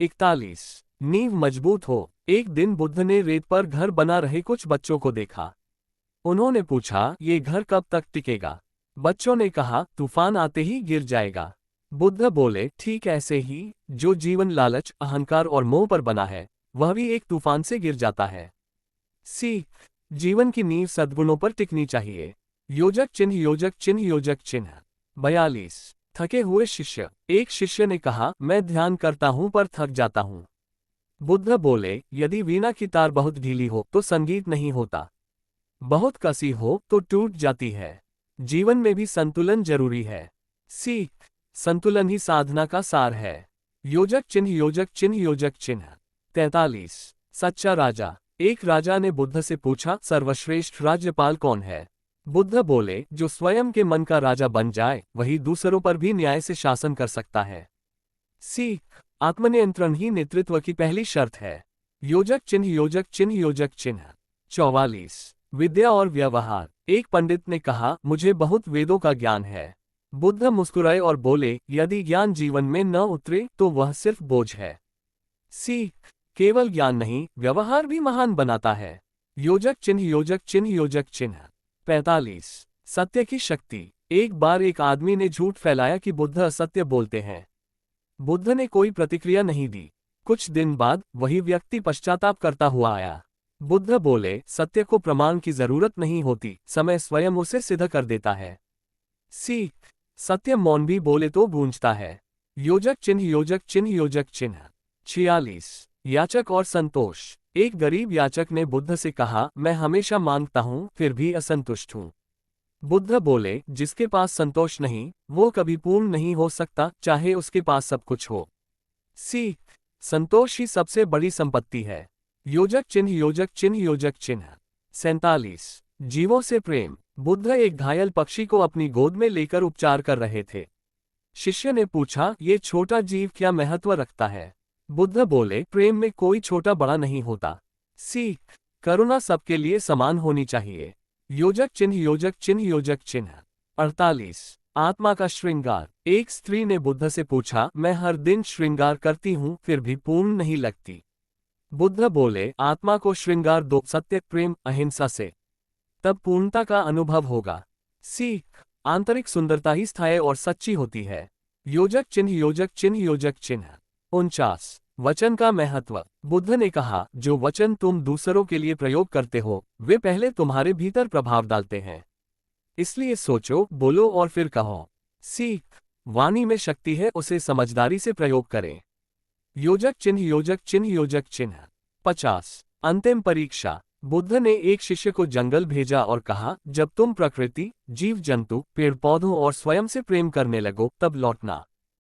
41। नींव मजबूत हो। एक दिन बुद्ध ने रेत पर घर बना रहे कुछ बच्चों को देखा। उन्होंने पूछा, ये घर कब तक टिकेगा? बच्चों ने कहा, तूफान आते ही गिर जाएगा। बुद्ध बोले, ठीक ऐसे ही जो जीवन लालच, अहंकार और मोह पर बना है, वह भी एक तूफान से गिर जाता है। सीख। जीवन की नींव सद्गुणों पर टिकनी चाहिए। योजक चिन्ह योजक चिन्ह योजक चिन्ह। 42। थके हुए शिष्य। एक शिष्य ने कहा, मैं ध्यान करता हूं पर थक जाता हूं। बुद्ध बोले, यदि वीणा की तार बहुत ढीली हो तो संगीत नहीं होता, बहुत कसी हो तो टूट जाती है। जीवन में भी संतुलन जरूरी है। सीख। संतुलन ही साधना का सार है। योजक चिन्ह योजक चिन्ह योजक चिन्ह। 43। सच्चा राजा। एक राजा ने बुद्ध से पूछा, सर्वश्रेष्ठ राज्यपाल कौन है? बुद्ध बोले, जो स्वयं के मन का राजा बन जाए वही दूसरों पर भी न्याय से शासन कर सकता है। सीख। आत्मनियंत्रण ही नेतृत्व की पहली शर्त है। योजक चिन्ह योजक चिन्ह योजक चिन्ह। 44। विद्या और व्यवहार। एक पंडित ने कहा, मुझे बहुत वेदों का ज्ञान है। बुद्ध मुस्कुराए और बोले, यदि ज्ञान जीवन में न उतरे तो वह सिर्फ बोझ है। सीख। केवल ज्ञान नहीं, व्यवहार भी महान बनाता है। योजक चिन्ह योजक चिन्ह योजक चिन्ह। 45। सत्य की शक्ति। एक बार एक आदमी ने झूठ फैलाया कि बुद्ध असत्य बोलते हैं। बुद्ध ने कोई प्रतिक्रिया नहीं दी। कुछ दिन बाद वही व्यक्ति पश्चाताप करता हुआ आया। बुद्ध बोले, सत्य को प्रमाण की जरूरत नहीं होती, समय स्वयं उसे सिद्ध कर देता है। सीख। सत्य मौन भी बोले तो गूंजता है। योजक चिन्ह योजक चिन्ह योजक चिन्ह। 46। याचक और संतोष। एक गरीब याचक ने बुद्ध से कहा, मैं हमेशा मांगता हूं फिर भी असंतुष्ट हूं। बुद्ध बोले, जिसके पास संतोष नहीं वो कभी पूर्ण नहीं हो सकता, चाहे उसके पास सब कुछ हो। सीख। संतोष ही सबसे बड़ी संपत्ति है। योजक चिन्ह योजक चिन्ह योजक चिन्ह। 47। जीवों से प्रेम। बुद्ध एक घायल पक्षी को अपनी गोद में लेकर उपचार कर रहे थे। शिष्य ने पूछा, ये छोटा जीव क्या महत्व रखता है? बुद्ध बोले, प्रेम में कोई छोटा बड़ा नहीं होता। सीख। करुणा सबके लिए समान होनी चाहिए। योजक चिन्ह योजक चिन्ह योजक चिन्ह। 48। आत्मा का श्रृंगार। एक स्त्री ने बुद्ध से पूछा, मैं हर दिन श्रृंगार करती हूं फिर भी पूर्ण नहीं लगती। बुद्ध बोले, आत्मा को श्रृंगार दो, सत्य, प्रेम, अहिंसा से, तब पूर्णता का अनुभव होगा। सीख। आंतरिक सुंदरता ही स्थायी और सच्ची होती है। योजक चिन्ह योजक चिन्ह योजक चिन्ह। 49। वचन का महत्व। बुद्ध ने कहा, जो वचन तुम दूसरों के लिए प्रयोग करते हो वे पहले तुम्हारे भीतर प्रभाव डालते हैं, इसलिए सोचो, बोलो और फिर कहो। सीख। वाणी में शक्ति है, उसे समझदारी से प्रयोग करें। योजक चिन्ह योजक चिन्ह योजक चिन्ह। 50। अंतिम परीक्षा। बुद्ध ने एक शिष्य को जंगल भेजा और कहा, जब तुम प्रकृति, जीव जंतु, पेड़ पौधों और स्वयं से प्रेम करने लगो तब लौटना।